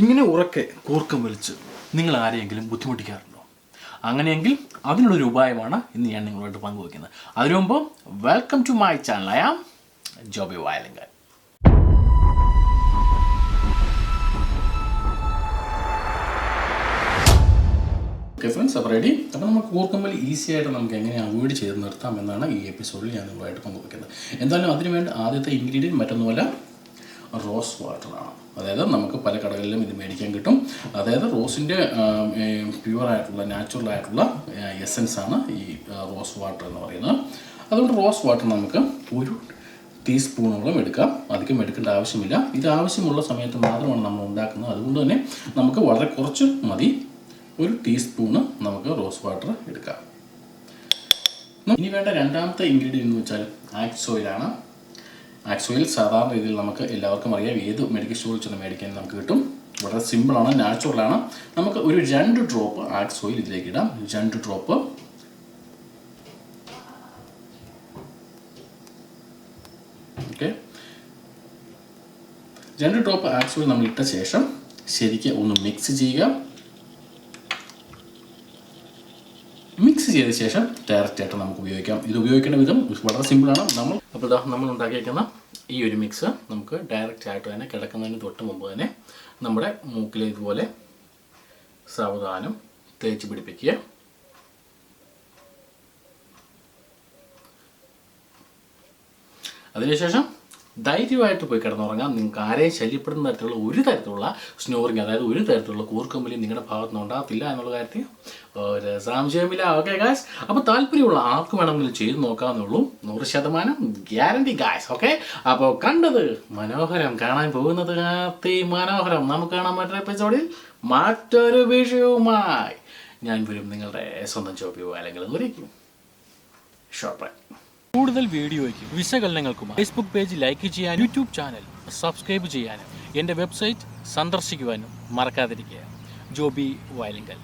ഇങ്ങനെ ഉറക്കെ കൂർക്കം വലിച്ച് നിങ്ങൾ ആരെയെങ്കിലും ബുദ്ധിമുട്ടിക്കാറുണ്ടോ? അങ്ങനെയെങ്കിൽ അതിനുള്ളൊരു ഉപായമാണ് ഇന്ന് ഞാൻ നിങ്ങളോട് പങ്കുവയ്ക്കുന്നത്. അതിനു മുമ്പ് welcome to my channel. I am Joby Vayalinkal. Okay friends, അപ്പോൾ റെഡി. അപ്പോൾ നമുക്ക് കൂർക്കമ്പലി ഈസി ആയിട്ട് നമുക്ക് എങ്ങനെ അവോയ്ഡ് ചെയ്ത് നിർത്താം എന്നാണ് ഈ എപ്പിസോഡിൽ ഞാൻ നിങ്ങളുമായിട്ട് പങ്കുവയ്ക്കുന്നത്. എന്തായാലും അതിനുവേണ്ടി ആദ്യത്തെ ഇൻഗ്രീഡിയൻറ്റ് മറ്റൊന്നുമല്ല, റോസ് വാട്ടറാണ്. അതായത് നമുക്ക് പല കടകളിലും ഇത് മേടിക്കാൻ കിട്ടും. അതായത് റോസിൻ്റെ പ്യുവറായിട്ടുള്ള നാച്ചുറലായിട്ടുള്ള എസൻസാണ് ഈ റോസ് വാട്ടർ എന്ന് പറയുന്നത്. അതുകൊണ്ട് റോസ് വാട്ടർ നമുക്ക് ഒരു ടീസ്പൂണോളം എടുക്കാം. അധികം എടുക്കേണ്ട ആവശ്യമില്ല. ഇത് ആവശ്യമുള്ള സമയത്ത് മാത്രമാണ് നമ്മൾ ഉണ്ടാക്കുന്നത്. അതുകൊണ്ട് തന്നെ നമുക്ക് വളരെ കുറച്ച് മതി. ഒരു ടീസ്പൂണ് നമുക്ക് റോസ് വാട്ടർ എടുക്കാം. ഇനി വേണ്ട രണ്ടാമത്തെ ഇൻഗ്രീഡിയൻ്റ് എന്ന് വെച്ചാൽ ആക്സ് ഓയിലാണ്. ആക്സ് ഓയിൽ സാധാരണ രീതിയിൽ നമുക്ക് എല്ലാവർക്കും അറിയാം, ഏത് മെഡിക്കൽ സ്റ്റോറിൽ ചെന്ന് മേടിക്കാൻ നമുക്ക് കിട്ടും. വളരെ സിമ്പിളാണ്, നാച്ചുറലാണ്. നമുക്ക് ഒരു 2 ഡ്രോപ്പ് ആക്സ് ഓയിൽ ഇതിലേക്ക് ഇടാം. 2 drop. Okay, 2 drop Axe oil നമ്മൾ ഇട്ട ശേഷം ശരിക്കും ഒന്ന് മിക്സ് ചെയ്യുക. മിക്സ് ചെയ്ത ശേഷം ഡയറക്റ്റായിട്ട് നമുക്ക് ഉപയോഗിക്കാം. ഇത് ഉപയോഗിക്കേണ്ട വിധം വളരെ സിമ്പിളാണ്. നമ്മൾ ഉണ്ടാക്കിയേക്കുന്ന ഈ ഒരു മിക്സ് നമുക്ക് ഡയറക്റ്റ് ആയിട്ട് തന്നെ കിടക്കുന്നതിന് തൊട്ട് മുമ്പ് തന്നെ നമ്മുടെ മൂക്കിൽ ഇതുപോലെ സാവധാനം തേച്ച് പിടിപ്പിക്കുക. അതിനുശേഷം ധൈര്യമായിട്ട് പോയി കിടന്നുറങ്ങാം. നിങ്ങൾക്ക് ആരെയും ശല്യപ്പെടുന്ന തരത്തിലുള്ള ഒരു തരത്തിലുള്ള സ്നോറിങ്, അതായത് ഒരു തരത്തിലുള്ള കൂർക്കമ്പലി നിങ്ങളുടെ ഭാഗത്ത് നിന്ന് ഉണ്ടാകത്തില്ല എന്നുള്ള കാര്യത്തിൽ ഒരു സംശയമില്ല. ഓക്കെ ഗായ്സ്, അപ്പോൾ താല്പര്യമുള്ള ആർക്ക് വേണമെങ്കിലും ചെയ്ത് നോക്കാവുന്നുള്ളൂ. 100% ഗ്യാരണ്ടി ഗായ്സ്. ഓക്കെ, അപ്പോൾ കണ്ടത് മനോഹരം, കാണാൻ പോകുന്നത് മനോഹരം. നമുക്ക് കാണാൻ മറ്റൊരു എപ്പിസോഡിൽ മറ്റൊരു വിഷയവുമായി ഞാൻ വരും. നിങ്ങളുടെ സ്വന്തം ജോബി അല്ലെങ്കിൽ ഒരിക്കും ഷോർട്ട് ബ്രേക്ക്. കൂടുതൽ വീഡിയോയ്ക്കും വിശകലനങ്ങൾക്കും ഫേസ്ബുക്ക് പേജ് ലൈക്ക് ചെയ്യാനും യൂട്യൂബ് ചാനൽ സബ്സ്ക്രൈബ് ചെയ്യാനും എൻ്റെ വെബ്സൈറ്റ് സന്ദർശിക്കുവാനും മറക്കാതിരിക്കുക. ജോബി വയലിങ്കൽ.